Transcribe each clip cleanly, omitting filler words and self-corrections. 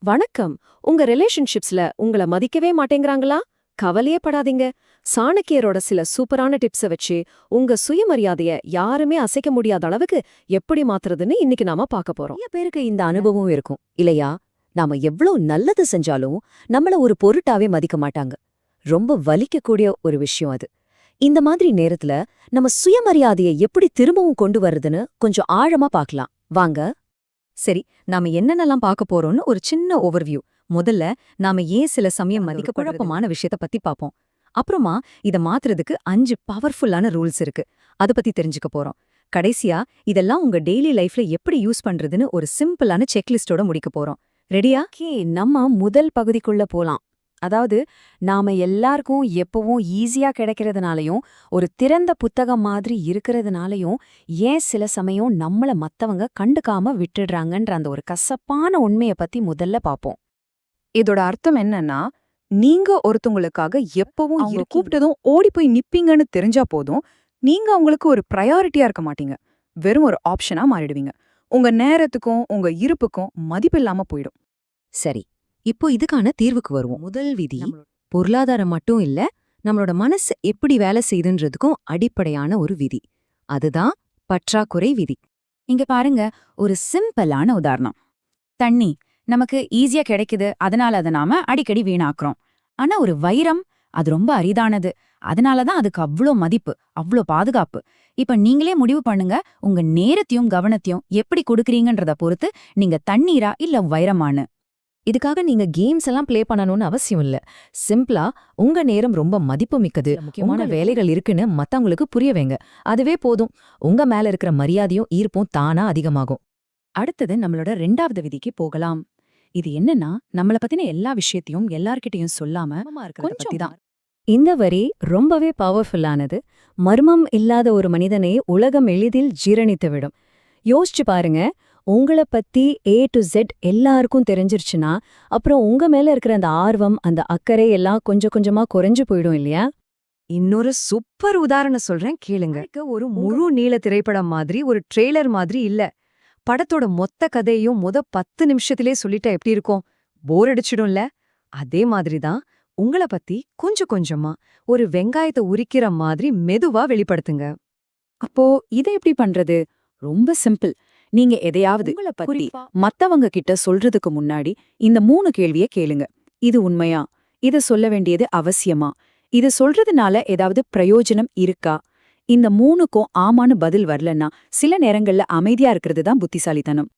வணக்கம். உங்க ரிலேஷன்ஷிப்ஸ்ல உங்கள மதிக்கவே மாட்டேங்கிறாங்களா? கவலையே படாதீங்க. சாணக்கியரோட சில சூப்பரான டிப்ஸ வச்சு உங்க சுயமரியாதைய யாருமே அசைக்க முடியாத அளவுக்கு எப்படி மாத்துறதுன்னு இன்னைக்கு நாம பார்க்க போறோம். நிறைய பேருக்கு இந்த அனுபவம் இருக்கும் இல்லையா? நாம எவ்ளோ நல்லது செஞ்சாலும் நம்மள ஒரு பொருட்டாவே மதிக்க மாட்டாங்க. ரொம்ப வலிக்கக்கூடிய ஒரு விஷயம் அது. இந்த மாதிரி நேரத்துல நம்ம சுயமரியாதையை எப்படி திரும்பவும் கொண்டு வர்றதுன்னு கொஞ்சம் ஆழமா பார்க்கலாம் வாங்க. சரி, நாம என்னென்னலாம் பார்க்க போறோம்னு ஒரு சின்ன ஓவர்வியூ. முதல்ல நாம ஏன் சில சமயம் மதிக்க குழப்பமான விஷயத்த பத்தி பார்ப்போம். அப்புறமா இத மாத்துறதுக்கு 5 பவர்ஃபுல்லான ரூல்ஸ் இருக்கு. அத பத்தி தெரிஞ்சுக்க போறோம். கடைசியா இதெல்லாம் உங்க டெய்லி லைஃப்ல எப்படி யூஸ் பண்றதுன்னு ஒரு சிம்பிளான செக்லிஸ்டோட முடிக்க போறோம். ரெடியா? நம்ம முதல் பகுதிக்குள்ள போலாம். அதாவது நாம எல்லாருக்கும் எப்பவும் ஈஸியா கிடைக்கிறதுனாலயும் ஒரு திறந்த புத்தகம் மாதிரி இருக்கிறதுனாலயும் ஏன் சில சமயம் நம்மள மத்தவங்க கண்டுக்காம விட்டுடுறாங்கன்ற அந்த ஒரு கசப்பான உண்மைய பத்தி முதல்ல பாப்போம். இதோட அர்த்தம் என்னன்னா, நீங்க ஒருத்தவங்களுக்காக எப்பவும் அவங்க கூப்பிட்டதும் ஓடி போய் நிப்பீங்கன்னு தெரிஞ்சா போதும், நீங்க அவங்களுக்கு ஒரு ப்ரையாரிட்டியா இருக்க மாட்டீங்க. வெறும் ஒரு ஆப்ஷனா மாறிடுவீங்க. உங்க நேரத்துக்கும் உங்க இருப்புக்கும் மதிப்பில்லாம போயிடும். சரி, இப்போ இதுக்கான தீர்வுக்கு வருவோம். முதல் விதி பொருளாதாரம் மட்டும் இல்ல, நம்மளோட மனசு எப்படி வேலை செய்யுதுன்றதுக்கும் அடிப்படையான ஒரு விதி. அதுதான் பற்றாக்குறை விதி. இங்க பாருங்க, ஒரு சிம்பிளான உதாரணம். தண்ணி நமக்கு ஈஸியா கிடைக்குது, அதனால அதை நாம அடிக்கடி வீணாக்குறோம். ஆனா ஒரு வைரம் அது ரொம்ப அரிதானது, அதனாலதான் அதுக்கு அவ்ளோ மதிப்பு, அவ்ளோ பாதுகாப்பு. இப்ப நீங்களே முடிவு பண்ணுங்க, உங்க நேரத்தையும் கவனத்தையும் எப்படி கொடுக்கறீங்கன்றத பொறுத்து நீங்க தண்ணீரா இல்ல வைரமானு. இதுக்காக நீங்க கேம்ஸ் எல்லாம் ப்ளே பண்ணணும்னு அவசியம் இல்ல. சிம்பிளா உங்க நேரம் ரொம்ப மதிப்புமிக்கது, முக்கியமான வேலைகள் இருக்குன்னு மத்தவங்களுக்கு புரிய வைங்க. அதுவே போதும். உங்க மேல இருக்கிற மரியாதையும் ஈர்ப்பும் தானா அதிகமாகும். அடுத்தது நம்மளோட 2வது விதிக்கு போகலாம். இது என்னன்னா, நம்மள பத்தின எல்லா விஷயத்தையும் எல்லார்கிட்டயும் சொல்லாம கொஞ்சம் தான். இந்த வரி ரொம்பவே பவர்ஃபுல்லானது. மர்மம் இல்லாத ஒரு மனிதனை உலகம் எளிதில் ஜீரணித்துவிடும். யோசிச்சு பாருங்க, உங்கள பத்தி A to Z எல்லாருக்கும் தெரிஞ்சிருச்சுன்னா அப்புறம் உங்க மேல இருக்கிற அந்த ஆர்வம், அந்த அக்கறை எல்லாம் கொஞ்சம் கொஞ்சமா குறைஞ்சு போயிடும் இல்லையா? இன்னொரு சூப்பர் உதாரணம் சொல்றேன் கேளுங்க. ஒரு முழு நீள திரைப்படம் மாதிரி ஒரு ட்ரெய்லர் மாதிரி இல்ல. படத்தோட மொத்த கதையும் 10 நிமிஷத்திலே சொல்லிட்டா எப்படி இருக்கும்? போர் அடிச்சிடும்ல? அதே மாதிரிதான் உங்கள பத்தி கொஞ்சம் கொஞ்சமா ஒரு வெங்காயத்தை உரிக்கிற மாதிரி மெதுவா வெளிப்படுத்துங்க. அப்போ இதை எப்படி பண்றது? ரொம்ப சிம்பிள். நீங்க எதையாவது உங்கள பத்தி குறிப்பா மத்தவங்க கிட்ட சொல்றதுக்கு முன்னாடி இந்த 3 கேள்விய கேளுங்க. இது உண்மையா? இத சொல்ல வேண்டியது அவசியமா? இத சொல்றதுனால ஏதாவது பிரயோஜனம் இருக்கா? இந்த 3க்கும் ஆமான்னு பதில் வரலன்னா சில நேரங்கள்ல அமைதியா இருக்கிறது தான் புத்திசாலித்தனம்.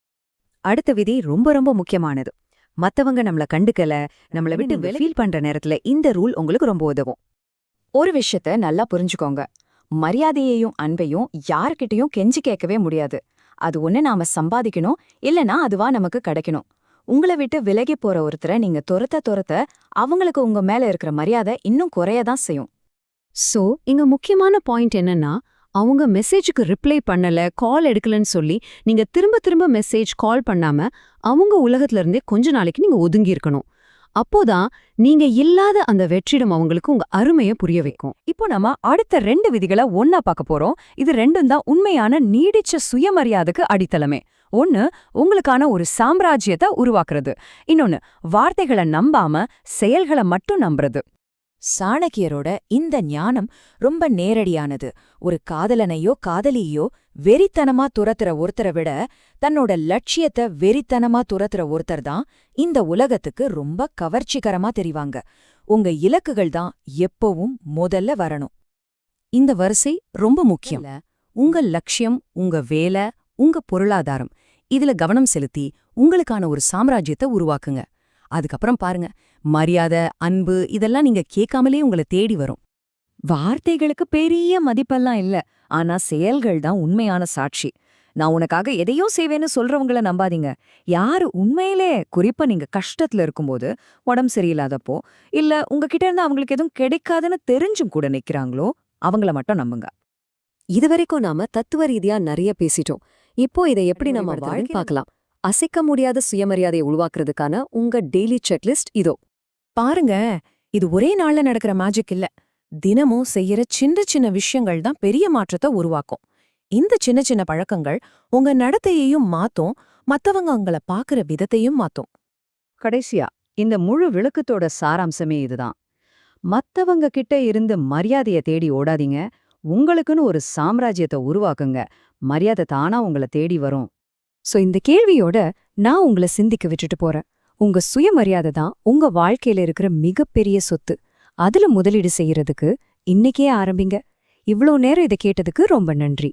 அடுத்த விதி ரொம்ப ரொம்ப முக்கியமானது. மத்தவங்க நம்மள கண்டுக்கல, நம்மள விட்டு ஃபீல் பண்ற நேரத்துல இந்த ரூல் உங்களுக்கு ரொம்ப உதவும். ஒரு விஷயத்த நல்லா புரிஞ்சுக்கோங்க. மரியாதையையும் அன்பையும் யார்கிட்டயும் கெஞ்சி கேட்கவே முடியாது. அது ஒண்ணு நாம சம்பாதிக்கணும், இல்லனா அதுவா நமக்கு கிடைக்கணும். உங்களை விட்டு விலகி போற ஒருத்தரை நீங்க துரத்த அவங்களுக்கு உங்க மேல இருக்கிற மரியாதை இன்னும் குறையதான் செய்யும். சோ, இங்க முக்கியமான பாயிண்ட் என்னன்னா, அவங்க மெசேஜுக்கு ரிப்ளை பண்ணல, கால் எடுக்கலன்னு சொல்லி நீங்க திரும்ப திரும்ப மெசேஜ், கால் பண்ணாம அவங்க உலகத்துல இருந்தே கொஞ்ச நாளைக்கு நீங்க ஒதுங்கி இருக்கணும். அப்போதான் நீங்க இல்லாத அந்த வெற்றிடம் அவங்களுக்கு உங்க அருமைய புரிய வைக்கும். இப்போ நம்ம அடுத்த 2 விதிகளை ஒன்னா பார்க்க போறோம். இது ரெண்டும் தான் உண்மையான நீடிச்ச சுயமரியாதைக்கு அடித்தளமே. ஒன்னு உங்களுக்கான ஒரு சாம்ராஜ்யத்தை உருவாக்குறது, இன்னொன்னு வார்த்தைகளை நம்பாம செயல்களை மட்டும் நம்புறது. சாணக்கியரோட இந்த ஞானம் ரொம்ப நேரடியானது. ஒரு காதலனையோ காதலியோ வெறித்தனமா துரத்துற ஒருத்தரை விட தன்னோட லட்சியத்தை வெறித்தனமா துரத்துற ஒருத்தர் தான் இந்த உலகத்துக்கு ரொம்ப கவர்ச்சிகரமா தெரிவாங்க. உங்க இலக்குகள் தான் எப்பவும் முதல்ல வரணும். இந்த வரிசை ரொம்ப முக்கியம். உங்க லட்சியம், உங்க வேலை, உங்க பொருளாதாரம், இதுல கவனம் செலுத்தி உங்களுக்கான ஒரு சாம்ராஜ்யத்தை உருவாக்குங்க. அதுக்கப்புறம் பாருங்க, மரியாதை, அன்பு இதெல்லாம் நீங்க கேட்காமலே உங்களை தேடி வரும். வார்த்தைகளுக்கு பெரிய மதிப்பெல்லாம் இல்ல, ஆனா செயல்கள் தான் உண்மையான சாட்சி. நான் உனக்காக எதையோ செய்வேன்னு சொல்றவங்கள நம்பாதீங்க. யாரு உண்மையிலே, குறிப்பா நீங்க கஷ்டத்துல இருக்கும்போது, உடம்பு சரியில்லாதப்போ, இல்ல உங்ககிட்ட இருந்து அவங்களுக்கு எதுவும் கிடைக்காதுன்னு தெரிஞ்சும் கூட நிக்கிறாங்களோ அவங்கள மட்டும் நம்புங்க. இதுவரைக்கும் நாம தத்துவ ரீதியா நிறைய பேசிட்டோம். இப்போ இதை எப்படி நம்ம வாழ்ந்து பார்க்கலாம். அசைக்க முடியாத சுயமரியாதையை உருவாக்குறதுக்கான உங்க டெய்லி செக்லிஸ்ட் இதோ. பாருங்க, இது ஒரே நாள்ல நடக்கிற மேஜிக் இல்ல. தினமும் செய்யற சின்ன சின்ன விஷயங்கள் தான் பெரிய மாற்றத்தை உருவாக்கும். இந்த சின்ன சின்ன பழக்கங்கள் உங்க நடத்தையையும் மாத்தும், மத்தவங்க உங்கள பாக்குற விதத்தையும் மாத்தும். கடைசியா இந்த முழு விளக்கத்தோட சாராம்சமே இதுதான். மத்தவங்க கிட்ட இருந்து மரியாதைய தேடி ஓடாதீங்க. உங்களுக்குன்னு ஒரு சாம்ராஜ்யத்தை உருவாக்குங்க. மரியாதை தானா உங்கள தேடி வரும். சோ இந்த கேள்வியோட நான் உங்களை சிந்திக்க விட்டுட்டு போறேன். உங்க சுயமரியாதை தான் உங்க வாழ்க்கையில இருக்கிற மிகப்பெரிய சொத்து. அதுல முதலீடு செய்யறதுக்கு இன்னைக்கே ஆரம்பிங்க. இவ்ளோ நேரம் இதை கேட்டதுக்கு ரொம்ப நன்றி.